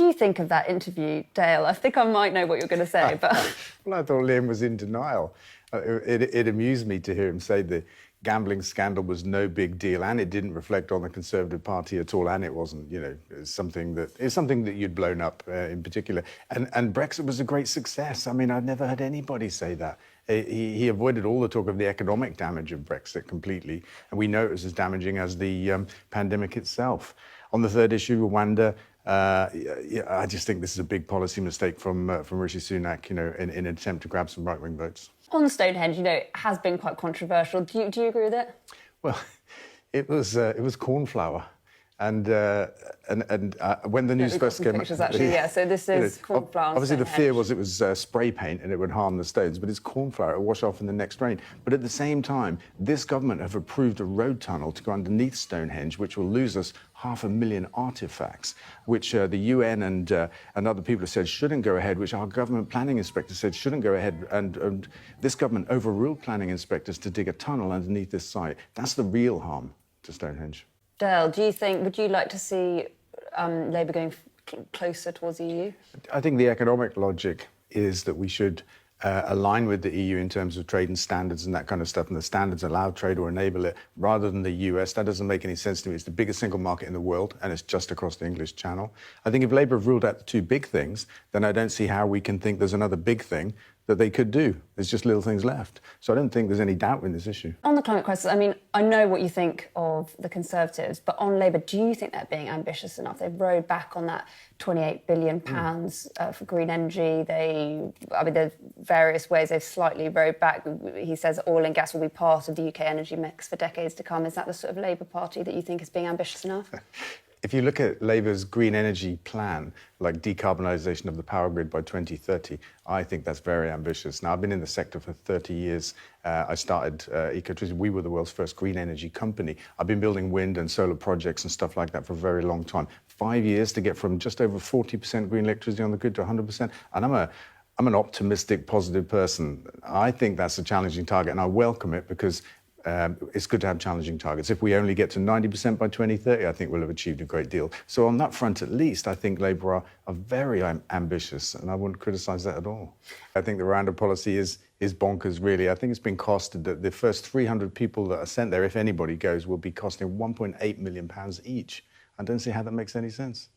you think of that interview, Dale? I think I might know what you're going to say, but... Well, I thought Liam was in denial. It amused me to hear him say the gambling scandal was no big deal, and it didn't reflect on the Conservative Party at all, and it wasn't, it's something that you'd blown up in particular. And Brexit was a great success. I mean, I've never heard anybody say that. He avoided all the talk of the economic damage of Brexit completely, and we know it was as damaging as the pandemic itself. On the third issue, Rwanda, I just think this is a big policy mistake from Rishi Sunak, in an attempt to grab some right-wing votes. On Stonehenge, it has been quite controversial. Do you agree with it? Well, it was corn flour. And when the news first came... Pictures, actually, yeah. So this is corn flour. Obviously, the fear was it was spray paint and it would harm the stones, but it's corn flour. It will wash off in the next rain. But at the same time, this government have approved a road tunnel to go underneath Stonehenge, which will lose us 500,000 artefacts, which the UN and other people have said shouldn't go ahead, which our government planning inspector said shouldn't go ahead. And this government overruled planning inspectors to dig a tunnel underneath this site. That's the real harm to Stonehenge. Dale, would you like to see Labour going closer towards the EU? I think the economic logic is that we should align with the EU in terms of trade and standards and that kind of stuff, and the standards allow trade or enable it, rather than the US. That doesn't make any sense to me. It's the biggest single market in the world, and it's just across the English Channel. I think if Labour have ruled out the two big things, then I don't see how we can think there's another big thing that they could do. There's just little things left. So I don't think there's any doubt in this issue. On the climate crisis, I mean, I know what you think of the Conservatives, but on Labour, do you think they're being ambitious enough? They've rowed back on that £28 billion for green energy. There's various ways they've slightly rowed back. He says oil and gas will be part of the UK energy mix for decades to come. Is that the sort of Labour Party that you think is being ambitious enough? If you look at Labour's green energy plan, like decarbonisation of the power grid by 2030, I think that's very ambitious. Now, I've been in the sector for 30 years. I started Ecotricity. We were the world's first green energy company. I've been building wind and solar projects and stuff like that for a very long time. 5 years to get from just over 40% green electricity on the grid to 100%. And I'm an optimistic, positive person. I think that's a challenging target, and I welcome it because it's good to have challenging targets. If we only get to 90% by 2030, I think we'll have achieved a great deal. So on that front, at least, I think Labour are very ambitious, and I wouldn't criticise that at all. I think the Rwanda policy is bonkers, really. I think it's been costed that the first 300 people that are sent there, if anybody goes, will be costing £1.8 million each. I don't see how that makes any sense.